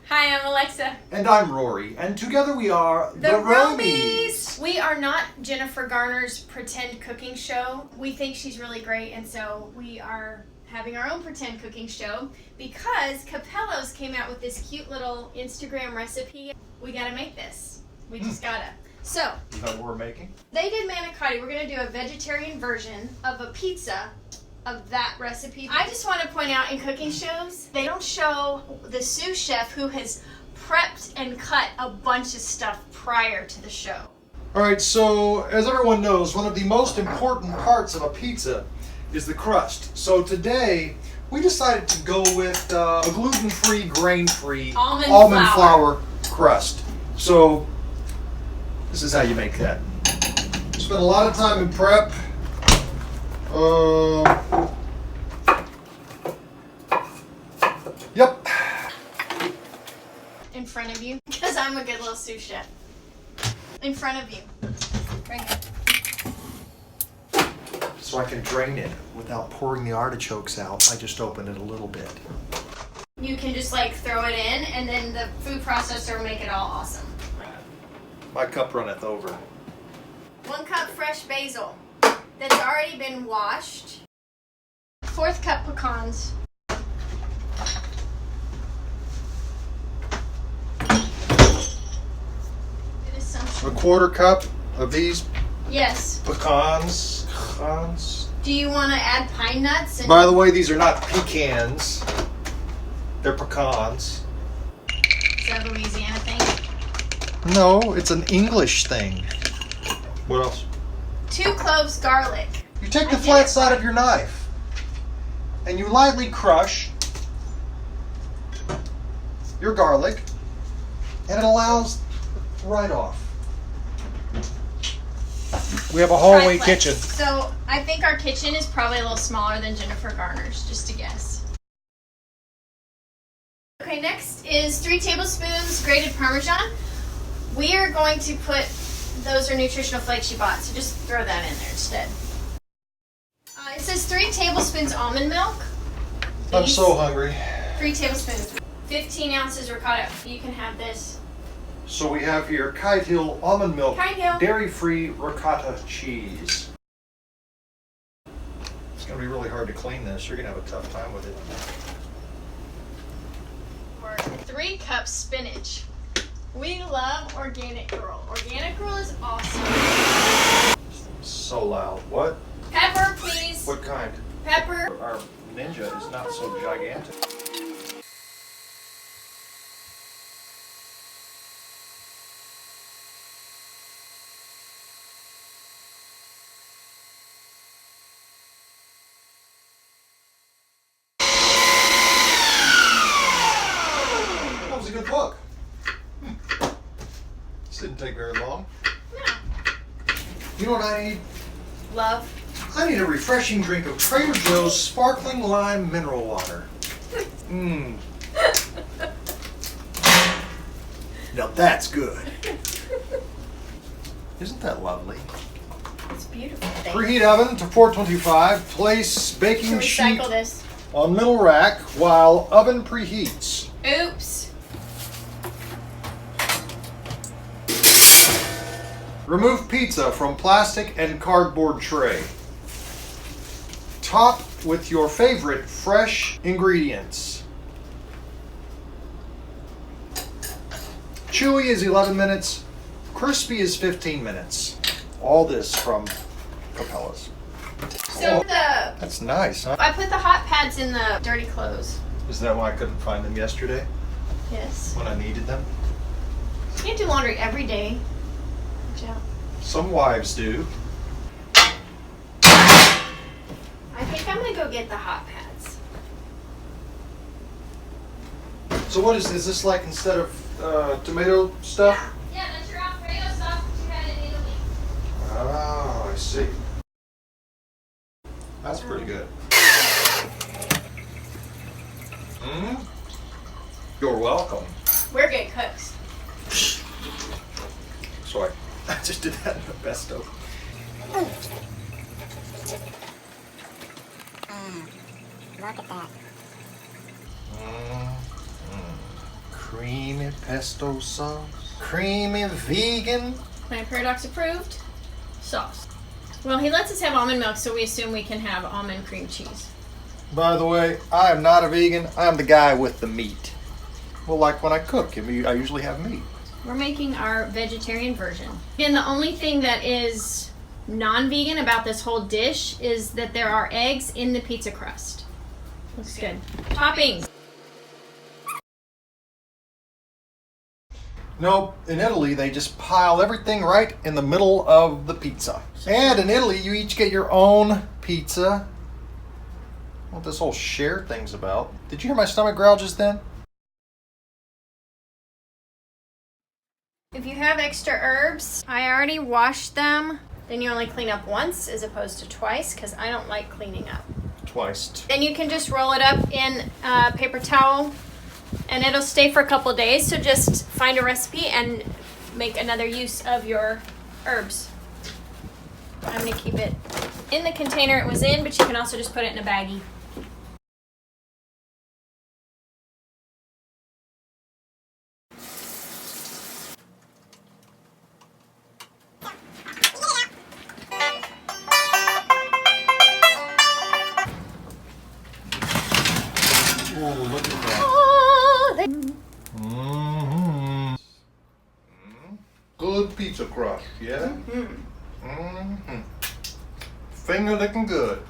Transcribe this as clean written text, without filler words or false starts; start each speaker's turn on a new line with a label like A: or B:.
A: Hi, I'm Alexa.
B: And I'm Rory, and together we are
A: the ROAMies. We are not Jennifer.Garner's pretend cooking show. We think she's really great, and so we are having our own pretend cooking show because Cappello's came out with this cute little Instagram recipe. We gotta make this. We just gotta. So,
B: is that what we're making?
A: They did manicotti. We're gonna do a vegetarian version of a pizza of that recipe. I just want to point out in cooking shows, they don't show the sous chef who has prepped and cut a bunch of stuff prior to the show.
B: Alright, so as everyone knows, one of the most important parts of a pizza is the crust. So today, we decided to go with a gluten-free, grain-free almond flour crust. So, this is how you make that. Spent a lot of time in prep. Yep.
A: In front of you, because I'm a good little sous chef. In front of you, right here.
B: So I can drain it without pouring the artichokes out. I just open it a little bit.
A: You can just like throw it in, and then the food processor will make it all awesome.
B: My cup runneth over.
A: 1 cup fresh basil that's already been washed. 1/4 cup pecans.
B: A 1/4 cup of these
A: Yes.
B: pecans.
A: Do you want to add pine nuts?
B: By the way, these are not pecans. They're pecans.
A: Is that a Louisiana thing?
B: No, it's an English thing. What else?
A: 2 cloves garlic.
B: You take the flat side of your knife and you lightly crush your garlic, and it allows right off. We have a hallway kitchen.
A: So I think our kitchen is probably a little smaller than Jennifer.Garner's, just to guess. Okay, next is 3 tablespoons grated Parmesan. We are going to put, those are nutritional flakes you bought, so just throw that in there instead. It says 3 tablespoons almond milk.
B: I'm so hungry.
A: 3 tablespoons. 15 ounces ricotta. You can have this.
B: So we have here Kite Hill almond milk,
A: Kite Hill.
B: dairy-free ricotta cheese. It's going to be really hard to clean this. You're going to have a tough time with it.
A: Or 3 cups spinach. We love organic girl. Organic girl is awesome.
B: So loud. What?
A: Pepper, please.
B: What kind?
A: Pepper.
B: Our ninja is not so gigantic. That was a good book. This didn't take very long.
A: No.
B: You know what I need?
A: Love.
B: I need a refreshing drink of Trader Joe's sparkling lime mineral water. Mmm. Now that's good. Isn't that lovely?
A: It's beautiful.
B: Preheat oven to 425. Place baking sheet
A: Recycle this.
B: on middle rack while oven preheats.
A: Oops.
B: Remove pizza from plastic and cardboard tray. Top with your favorite fresh ingredients. Chewy is 11 minutes. Crispy is 15 minutes. All this from Cappello's.
A: So
B: That's nice, huh?
A: I put the hot pads in the dirty clothes.
B: Is that why I couldn't find them yesterday
A: Yes.
B: when I needed them?
A: You can't do laundry every day. Watch out.
B: Some wives do.
A: I think I'm gonna go get the hot pads.
B: So what is this like instead of tomato stuff?
A: Yeah, that's your Alfredo sauce that you had in Italy.
B: Oh, I see. That's pretty good. You're welcome.
A: We're good cooks.
B: Sorry, I just did that in the Pesto.
C: Look at that.
B: Creamy pesto sauce. Creamy vegan.
A: Plant Paradox approved sauce. Well, he lets us have almond milk, so we assume we can have almond cream cheese.
B: By the way, I am not a vegan. I am the guy with the meat. Well, like when I cook, I usually have meat.
A: We're making our vegetarian version. And the only thing that is non-vegan about this whole dish is that there are eggs in the pizza crust. Looks good. Toppings.
B: Nope, in Italy they just pile everything right in the middle of the pizza. And in Italy you each get your own pizza. What this whole share thing's about. Did you hear my stomach growl just then?
A: If you have extra herbs, I already washed them. Then you only clean up once as opposed to twice because I don't like cleaning up.
B: Twice.
A: Then you can just roll it up in a paper towel and it'll stay for a couple days. So just find a recipe and make another use of your herbs. I'm going to keep it in the container it was in, but you can also just put it in a baggie.
B: Oh, look at that. Good pizza crust, yeah? Finger looking good.